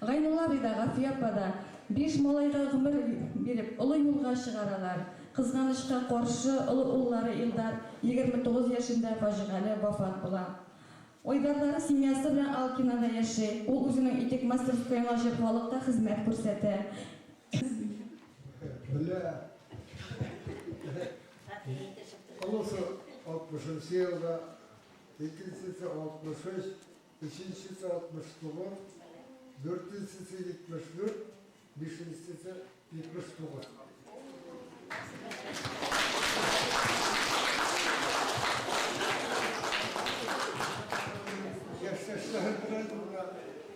Гайнулла бида, Гафия апада 5 малайга гомер берип, улы юлга чыгаралар. Кызганычка каршы улы уллары Илдар 29 яшында фажигале вафат була. Ойдарлары семьясы белән Алкинада яши. Ул үзенең итек мастерскойына җыеп халыкка хезмәт күрсәтә. Olursa 60 yılda, ikincisi 65, üçüncüsü 69, dördüncüsü 74, beşincisi 79. Yaştaşlar bilen burada,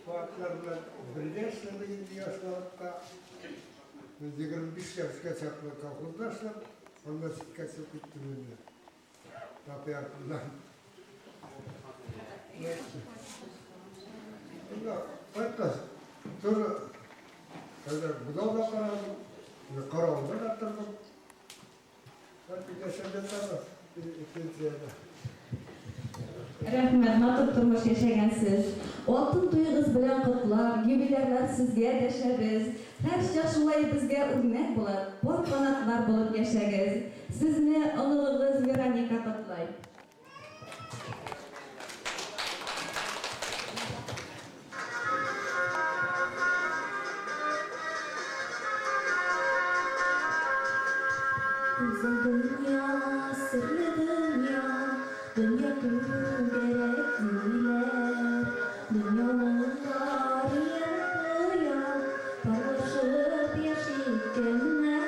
vaatlar bilen birleştirdi 20 yaşlarında, 25 yaşka çaplı kalkındaşlar, onda sitkası küttürüldü. Tabi yapılan. Bunda bakkas, sonra gıdavda karardım, karavulda kattırdım. Bir geçende taraf, ikinci yerde. Рәхмәт, матур тормыш яшәгәнсез. Алтын туйыгыз белән котлар, юбилейлар сезгә дәшәбез. Һәрчә шулай безгә үрнәк булып, бар канатлар булып яшәгез. Сезне олылыгыз Вероника котлай. Güzel dünya, sırlı dünya, dünya gerek değiller. Dünyanın tarihine paylaşıp yaşayanlar.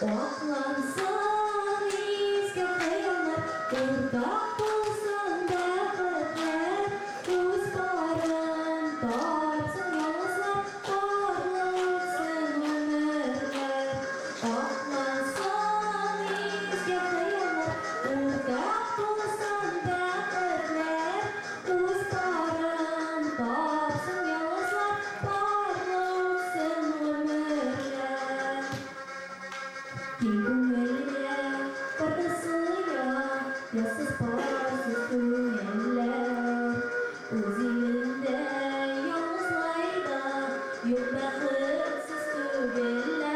O aklansın izge hayaller, ortak olsun dertler. Göz barın tartsın yalnızlar, parlasın ömürler. Aklansın izge hayaller, ortak olsun dertler. Göz barın tartsın yalnızlar, parlasın ömürler. Gönüller perdasıya, yasız parsız gönüller. Öz elinde yalnızlayda, yok bəxitsiz tügeller.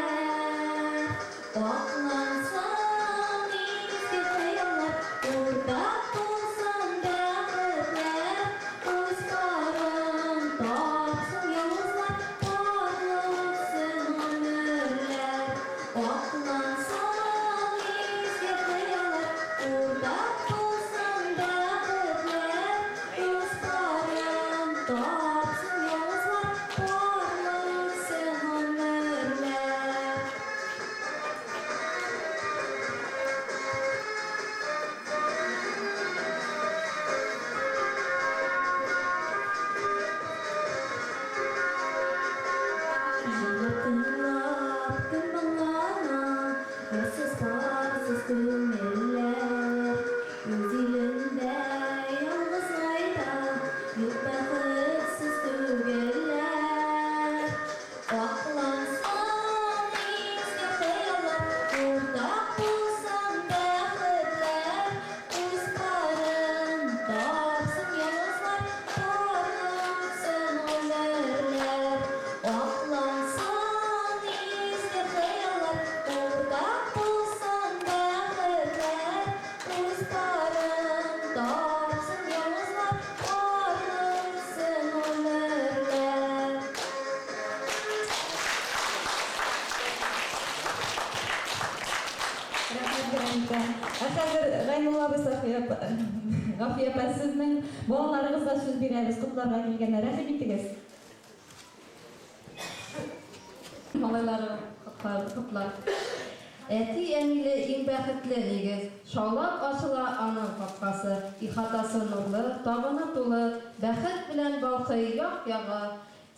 Aklansın izge hayaller, ortak olsun bəxtlər. Öz barın tapsın yalnızlar, parlasın ömürlər. Aklansın izge hayaller, ortak olsun bəxtlər. Öz barın tapsın yalnızlar, parlasın ömürlər. Жылытынлап күн балана, ясыз парсыз күңеллер. Өз елінде ялгыз айда, юк бәхетсіз түгелләр. Аклансын изге хаяллар, уртак булсын бәхетләр. Үз барын тапсын ялгызлар, парlasın ömürler. Aklansın izge hayaller, ortak bulsun bəxtlər. Öz barın tapsın yalnızlar, parlasın ömürlər. Рәхмәт Вероника. Хәзер Гайнулла Бисафия Гафия апа сезнең балаларыгызга сүз бирәбез, котларга килгәннәр. Рәхим итегез. Малайлары котлар. Әти әниле иң бәхетле нигез. Шаулап ачыла аның капкасы. Ихатасы нурлы, табыны тулы, бәхет белән балкый як-яга.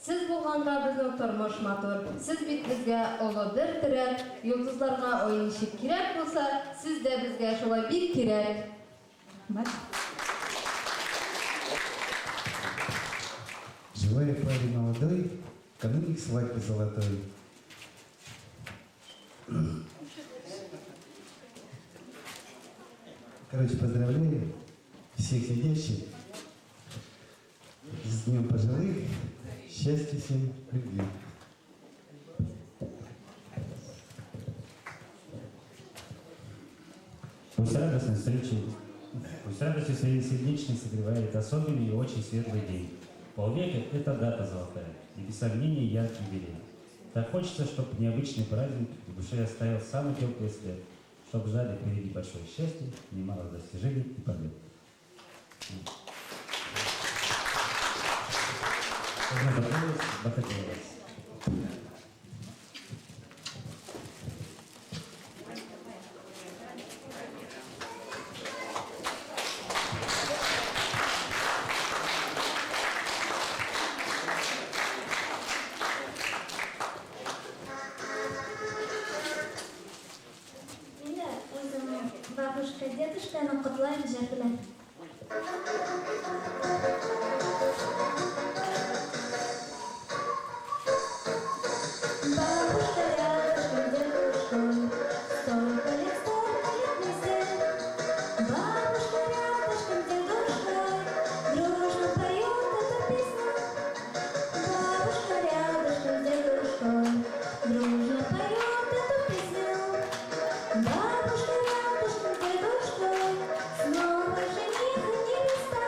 Сез булганда безнең тормыш матур. Сез бит безгә олы бер терәк, йолдызларга ойынчык кирәк булса, сез дә безгә шулай бик кирәк. Желаю паре молодой, кануне свадьбы золотой. Короче, поздравляю всех сидящих с Днем пожилых. Счастья всем, любви. Пусть радостной встречи, пусть радостью своей сердечной согревает особенный и очень светлый день. Полвека – это дата золотая, и без сомнения яркий юбилей. Так хочется, чтобы необычный праздник в душе оставил самый теплый след, чтобы ждали впереди большое счастье, немало достижений и побед. Познакомилась, бахатилась. Мені өзім бабушка, дедушканы құтлайын жартылай. Бабушка рядышком, дедушкой, столько лет вместе. Бабушка рядышком, дедушкой, дружно поет эту песню. Бабушка рядышком, дедушкой, дружно поет эту песню. Бабушка рядышком, дедушкой, снова жених и невеста.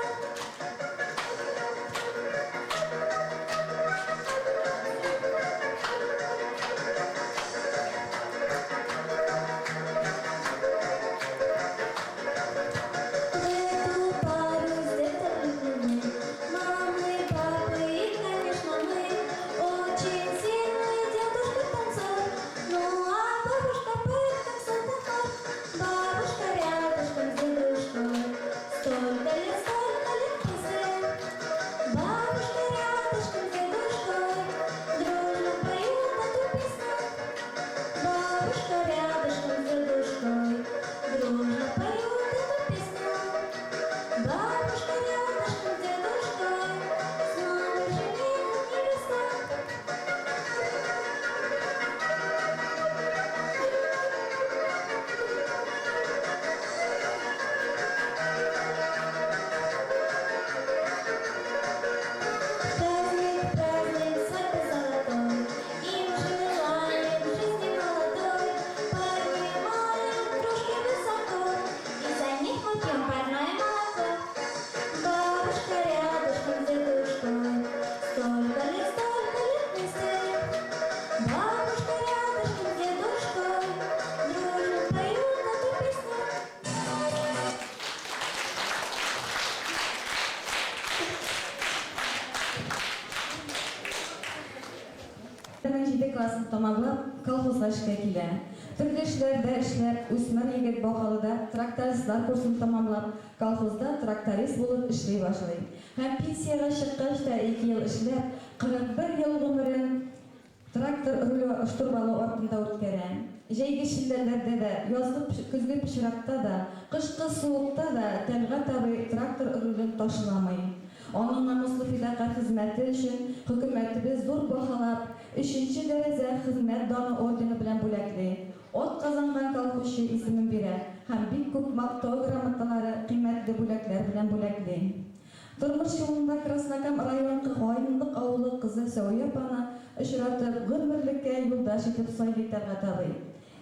Эту пару с дедом любим мы, мамы, папы и, конечно, мы. Очень сильный дедушка танцор, ну а бабушка поет, как Санта-Клаус. Бабушка рядышком с дедушкой, столько лет вместе. Бабушка рядышком с дедушкой, дружно поют эту песню. Бабушка рядышком с дедушкой, дружно поют эту песню. Бабушка рядышком с дедушкой, снова жених и невеста. Праздник, праздник, свадьбы золотой, им желаем жизни молодой. Поднимаем кружки высоко, и за них мы пьем парное молоко. Бабушка рядышком с дедушкой, столько лет вместе. Бабушка рядышком с дедушкой, дружно поют эту песню. Мен 7 классын тамамлап, колхозга эшкә килә. Төрле эшләрдә эшләп, үсмер егет Бакалыда трактористлар курсын тамамлап, колхозда тракторист булып эшли башлый. Һәм пенсияга чыккач та 2 ел эшләп, 41 ел гомерен трактор руле штурвалы артында үткәрә. Җәйге шилләләрдә дә, язгы көзге пычракта да, кышкы суыкта да Тәлгать абый трактор рулен ташламый. Аның намуслы фидакарь хезмәте өчен хөкүмәтебез зур баһалап, 3нче дәрәҗә хезмәт даны ордены белән бүләкли. От казанган колхозчы исемен бирә һәм бик күп мактау грамоталары, кыйммәтле бүләкләр белән бүләкли. Тормыш юлында Краснокам районы Хайнлык авылы кызы Сәвия апаны очратып, гомерлеккә юлдаш итеп сайлый Тәлгать абый.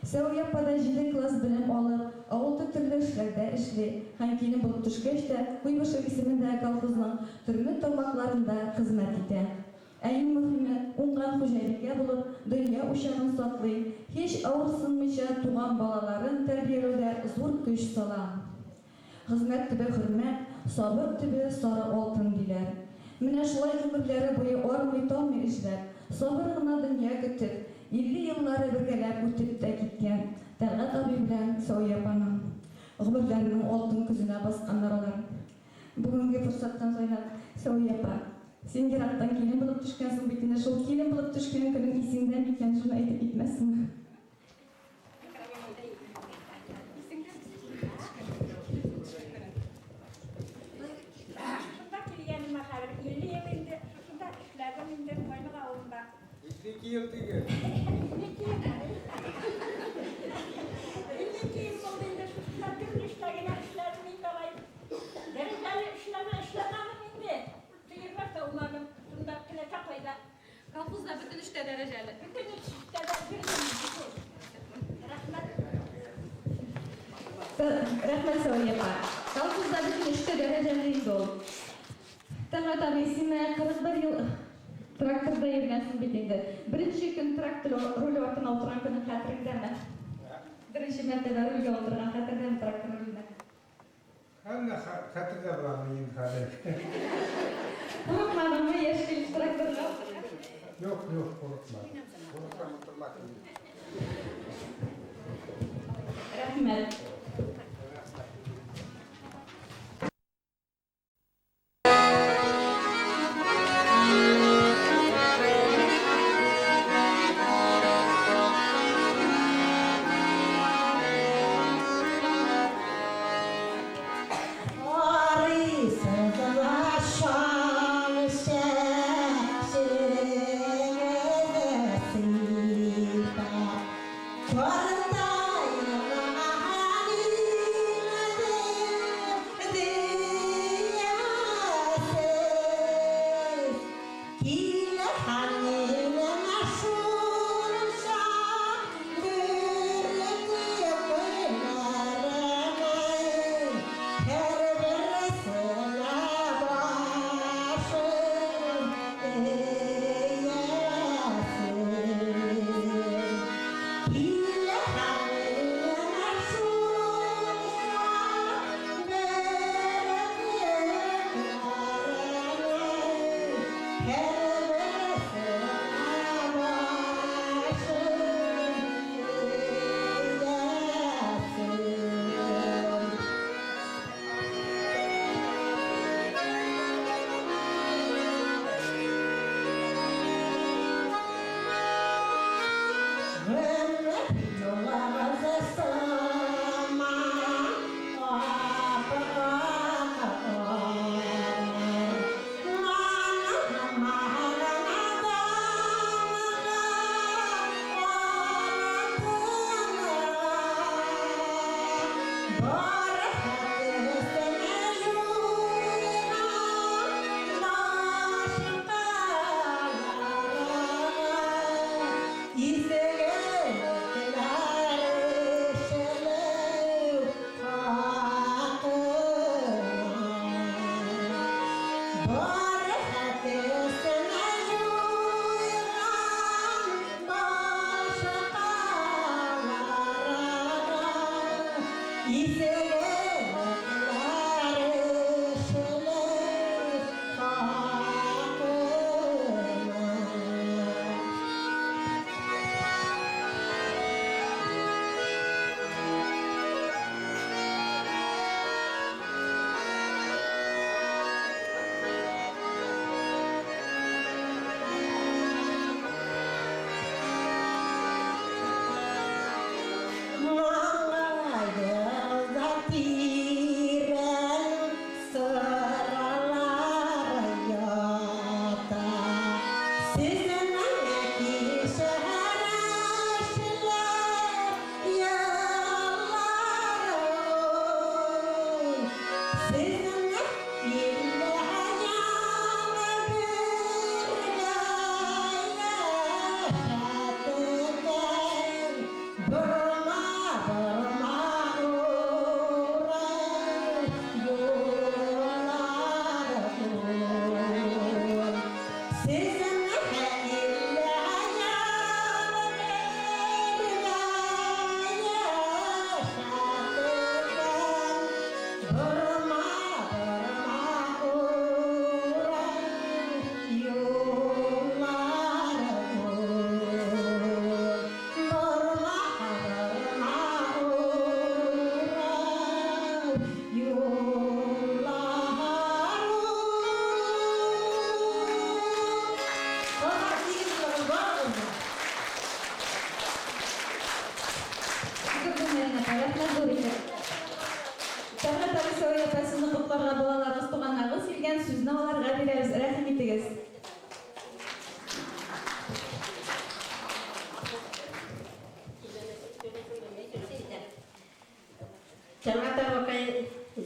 Сәвия апада 7 класс белем алып, авылда төрле эшләрдә эшли һәм кине булып төшкәч тә Куйбышев исемендәге колхозның төрле тармакларында хезмәт итә. Иң мөһиме, уңган хуҗалыкка булып, дөнья учагын саклый, һич авырсынмыйча туган балаларын тәрбияләүдә зур көч сала. Хезмәт төбе хөрмәт, сабыр төбе сары алтын диләр. Менә шулай гомерләре буе армый-талмый эшләп, сабыр гына дөнья көтеп, 50 еллары бергәләп үтеп тә киткән Тәлгать абый белән Сәвия апаның гомерләренең алтын көзенә басканнар алар. Бүгенге форсаттан соң Сәвия апа, син ерактан килен булып төшкәнсең бит инде, шул килен булып төшкән көнең исеңдә микән, шуны әйтеп китмәссеңме? Şunda kilgenim axarır, 50 yıl indi, şunda işlerden indi, koynuk avında. 52 yıl değil. 52 yıl. 52 yıl oldu indi, şunda türlü işlerine işlerden indi alayım. Dereceli işleme işlemem indi. Tıyırmak da umarım, şunda kile çakoyda. Колхозда bütün 3 dereceli. Bütün üçte de birinci. Rahmet. Rahmet Safiye apа. Колхозда bütün 3 dereceli ol. Tabii tabii sen 41 yıl traktorda yürüyensin bitinde. Birinci gün traktör rolü ortuna oturan günün hatırındamı? Birinci mertebe rolü oturan hatırındamı traktör rolüne? Hem de hatırda bulamıyım hadi. Korkmadın mı yaşlı traktörle? Yok korkma. Korkma oturmak değil. Rahmet.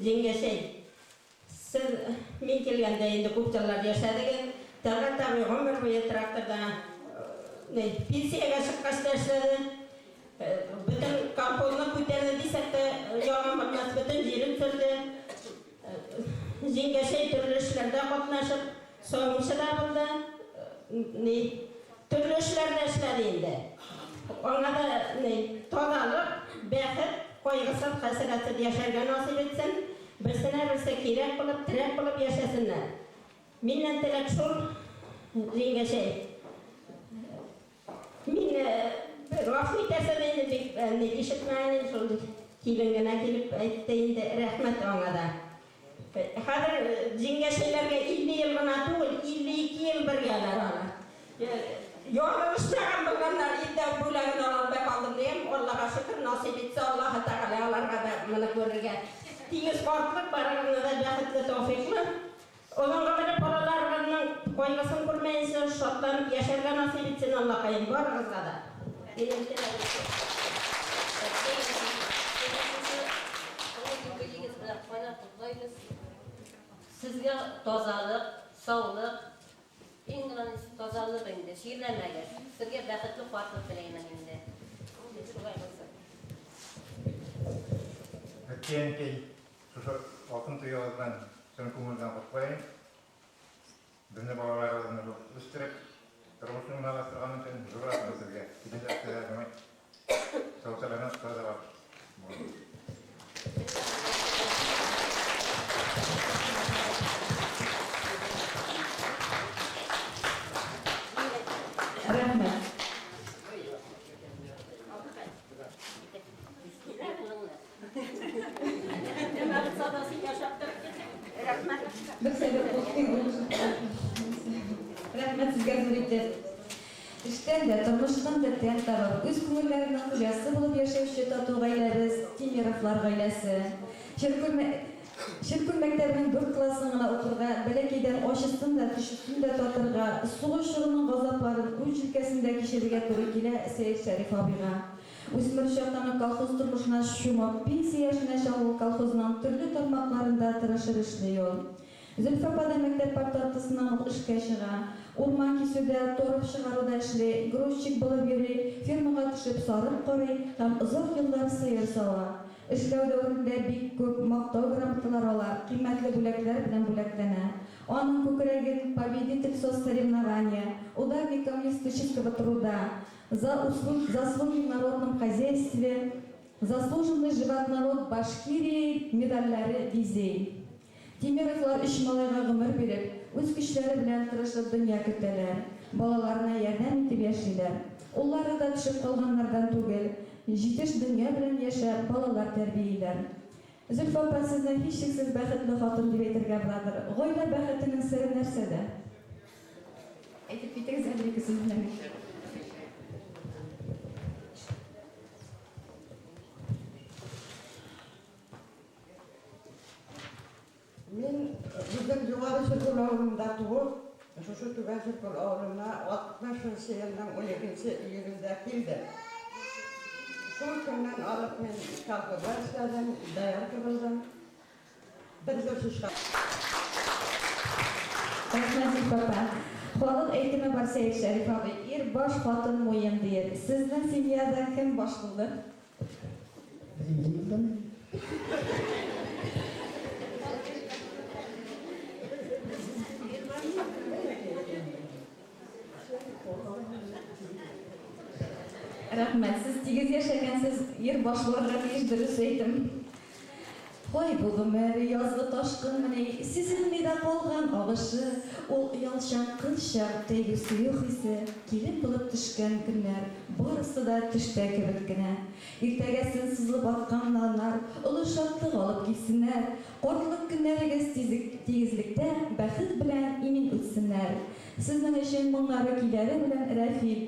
Jengesi, sen min kelgende endi ko'p yillar yashadik. Талғат абай ғұмыр бойы тракторда пенсияға шыққашта эшләде. Бүтін колхозны көтерді десек те, жаған болмас бүтін жерін сүрді. Жеңгешей түрлі эшләрдә катнашып, соңгысы да булды. Түрлі эшләрдә эшләде инде. Аңа да тазалык, бәхет, кайгысыз, хәсрәтсез яшәргә насыйп етсен. Берсенә-берсе кирәк булып, терәк булып яшәсеннәр. Миннән теләк шул, жеңгәшәй. Мин гафу итәсем инде, ишетмәйін, шул килен генә килеп әйтте инде, рәхмәт аңа да. Хәзер жеңгәшәйләргә 50 ел гына түгел, 52 ел бергәләр алар. Yoruluşlarım bulganlar iddia bulanın olan bek aldım diyeyim. Allah'a şükür nasip etse Allah'a Teala alarga da bunu görürge. Tiyiz korktuk barağına da cahitli tevfikli. Onunla bile paralarının koymasını kurmayınsa şartlanıp yaşarga nasip etsin Allah kayın barağızga da. Sizge tozalık, sağlık, İngiliz tozalığında şiirlenmege, sizge bəxtli farklı dileymen indi. Şulay olsun. Ötken key, şu altın tuyağızdan seni kumurdan kutlayın. Bizde balalar adını üstürüp, Kırmışın alastırganın için zırasını sizge. Gidince aktılar demek. Soğusalarına tutarda var. Rahmet. Bir sebep Rahmet sizge zürüktür. İşten de, turmuştan da ten taraf, öz kümürlerinin kujası bulup yaşayışı tatu gayleriz, Timirovlar gaylası. Şirkül mektebining bir klassını okurga, belekeyden oşısın da, tüşüsün de tatırga, suğu şığının gazapların uç ülkesinde kişiliğe turu kile Seyit Şerif abiga. Üsmür şartlarının kolhoz turmuşuna şumap, pensiya yaşına şahul kolhozunun türlü tarmaklarında tırışır işliyor. Zülfapada mektep partatısından işke çığa, urman kesüde, toruf çıgaruda işli, gruzчик bulup yürü, firmaga düşüp sarıp koruy, tam uzak yıllar seyir sava. İşlev dövründe bik köp maqtav gramotlar ala, kıymetli bulaklar bilen bulaklana. Onun көкірегін победитель соцсоревнования, ударник коммунистического труда, за заслуги в народном хозяйстве, заслуженный живот народ Башкирии медальлары визей. Тимировлар 3 малайга гомер биреп, үз көчләре белән тырышып дөнья көтәләр. Балаларына ярдәм итеп яшиләр. Уллары да төшеп калганнардан түгел, җитеш дөнья белән яшәп балалар тәрбияләр. Зөлфа апа сезне һичшиксез бәхетле хатын дип әйтергә буладыр. Гаилә бәхетенең сере нәрсәдә? Әйтеп китегез әле икесен белән. Мен бүген жоғары шүкір ауылында туып, шушы түбән шүкір ауылына 60 елдің 12 июльдә келді. Шул көннән алып мен колхозда эшләдем, доярка булдым. Бер жыл шишка. Рәхмәт папа. Халык әйтеме бар Сәйит Шәриф абый, ир баш хатын муен дияр. Сезнең семьяда кем баш булды? Рәхмәт, сіз 8 яшәгәнсез, ир башларга тиеш дөрес әйтем. Хой бу гомер язгы ташкын менә, сизелми дә калган агышы, ул ялчан кылчак тәйге суyu хисе, килеп булып төшкән көннәр, барысы да төштә кебек кенә. Иртәгәсен сызылып аткан наннар, олы шатлык алып китсеннәр, картлык көннәрегез тигезлектә бәхет белән имин үтсеннәр. Сезнең өчен моңнары киләре белән Рәфил